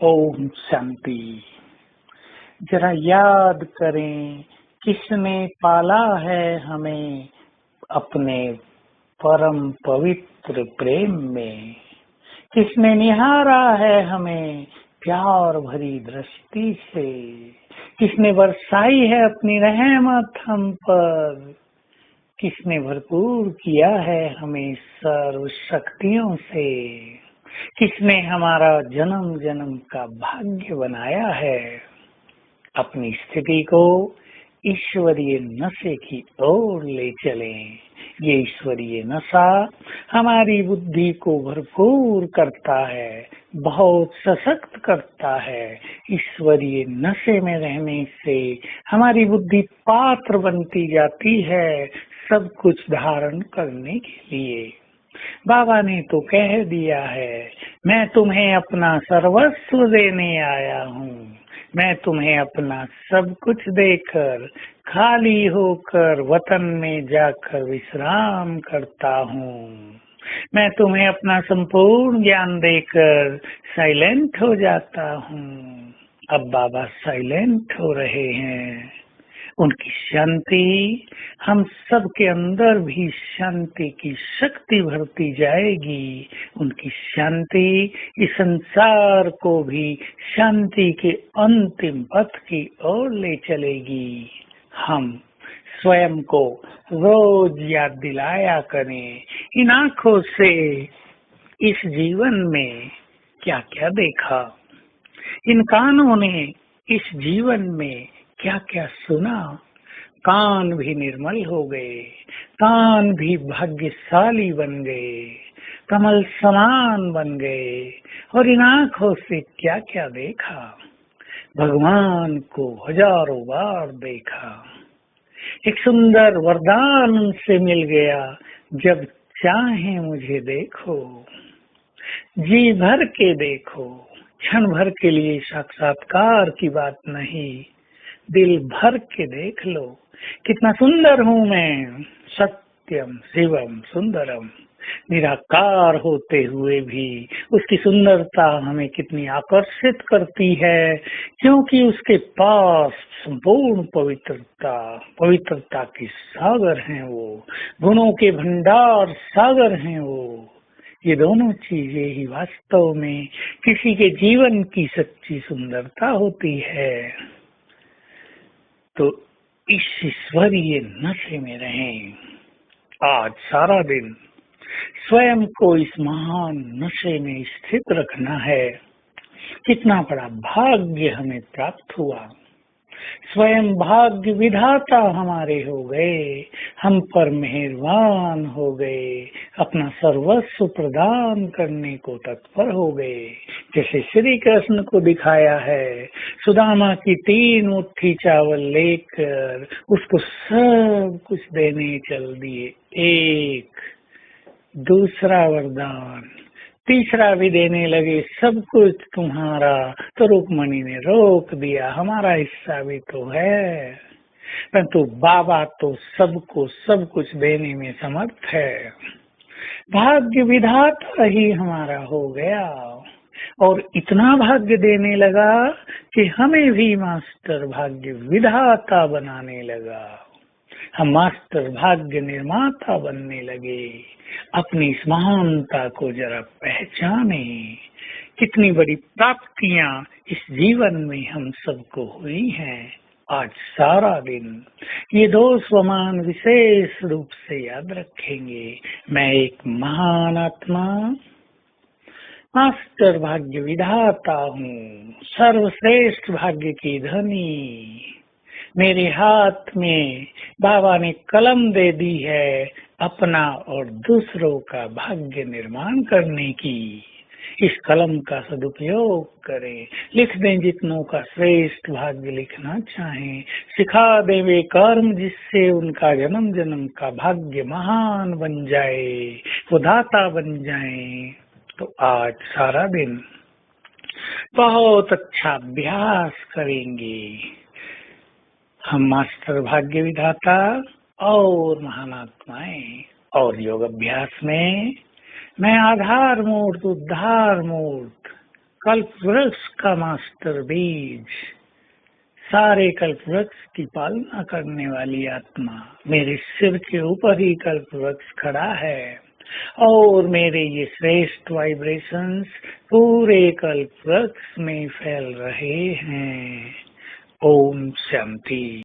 ओम शांति। जरा याद करें, किसने पाला है हमें अपने परम पवित्र प्रेम में। किसने निहारा है हमें प्यार भरी दृष्टि से। किसने बरसाई है अपनी रहमत हम पर। किसने भरपूर किया है हमें सर्व शक्तियों से। किसने हमारा जन्म जन्म का भाग्य बनाया है। अपनी स्थिति को ईश्वरीय नशे की ओर ले चलें। ये ईश्वरीय नशा हमारी बुद्धि को भरपूर करता है, बहुत सशक्त करता है। ईश्वरीय नशे में रहने से हमारी बुद्धि पात्र बनती जाती है सब कुछ धारण करने के लिए। बाबा ने तो कह दिया है, मैं तुम्हें अपना सर्वस्व देने आया हूँ। मैं तुम्हें अपना सब कुछ देकर खाली होकर वतन में जाकर विश्राम करता हूँ। मैं तुम्हें अपना संपूर्ण ज्ञान देकर साइलेंट हो जाता हूँ। अब बाबा साइलेंट हो रहे हैं। उनकी शांति हम सब के अंदर भी शांति की शक्ति भरती जाएगी। उनकी शांति इस संसार को भी शांति के अंतिम पथ की ओर ले चलेगी। हम स्वयं को रोज याद दिलाया करें, इन आँखों से इस जीवन में क्या क्या देखा, इन कानों ने इस जीवन में क्या क्या सुना। कान भी निर्मल हो गए, कान भी भाग्यशाली बन गए, कमल समान बन गए। और इन आँखों से क्या क्या देखा, भगवान को हजारों बार देखा। एक सुंदर वरदान उनसे मिल गया, जब चाहे मुझे देखो, जी भर के देखो। क्षण भर के लिए साक्षात्कार की बात नहीं, दिल भर के देख लो। कितना सुंदर हूँ मैं, सत्यम शिवम सुंदरम। निराकार होते हुए भी उसकी सुंदरता हमें कितनी आकर्षित करती है, क्योंकि उसके पास संपूर्ण पवित्रता के सागर हैं वो, गुणों के भंडार सागर हैं वो। ये दोनों चीजें ही वास्तव में किसी के जीवन की सच्ची सुंदरता होती है। तो इस ईश्वरीय नशे में रहें। आज सारा दिन स्वयं को इस महान नशे में स्थित रखना है। कितना बड़ा भाग्य हमें प्राप्त हुआ। स्वयं भाग्य विधाता हमारे हो गए, हम पर मेहरबान हो गए, अपना सर्वस्व प्रदान करने को तत्पर हो गए। जैसे श्री कृष्ण को दिखाया है, सुदामा की 3 मुट्ठी चावल लेकर उसको सब कुछ देने चल दिए। एक दूसरा वरदान, तीसरा भी देने लगे, सब कुछ तुम्हारा। तो रुक्मणी ने रोक दिया, हमारा हिस्सा भी तो है। परंतु बाबा तो सबको सब कुछ देने में समर्थ है। भाग्य विधाता ही हमारा हो गया और इतना भाग्य देने लगा कि हमें भी मास्टर भाग्य विधाता बनाने लगा। हम मास्टर भाग्य निर्माता बनने लगे। अपनी इस महानता को जरा पहचाने। कितनी बड़ी प्राप्तियां इस जीवन में हम सबको हुई हैं। आज सारा दिन ये 2 स्वमान विशेष रूप से याद रखेंगे। मैं एक महान आत्मा, मास्टर भाग्य विधाता हूँ, सर्वश्रेष्ठ भाग्य की धनी। मेरे हाथ में बाबा ने कलम दे दी है अपना और दूसरों का भाग्य निर्माण करने की। इस कलम का सदुपयोग करें, लिख दें जितनों का श्रेष्ठ भाग्य लिखना चाहें। सिखा दें वे कर्म जिससे उनका जन्म जन्म का भाग्य महान बन जाए, वो दाता बन जाए। तो आज सारा दिन बहुत अच्छा अभ्यास करेंगे। हम मास्टर भाग्य विधाता और महान आत्माएं। और योग अभ्यास में मैं आधार मूर्त, उद्धार मूर्त, कल्प वृक्ष का मास्टर बीज, सारे कल्प वृक्ष की पालना करने वाली आत्मा मेरे सिर के ऊपर ही कल्प वृक्ष खड़ा है और मेरे ये श्रेष्ठ वाइब्रेशंस पूरे कल्प वृक्ष में फैल रहे हैं। ओम शांति।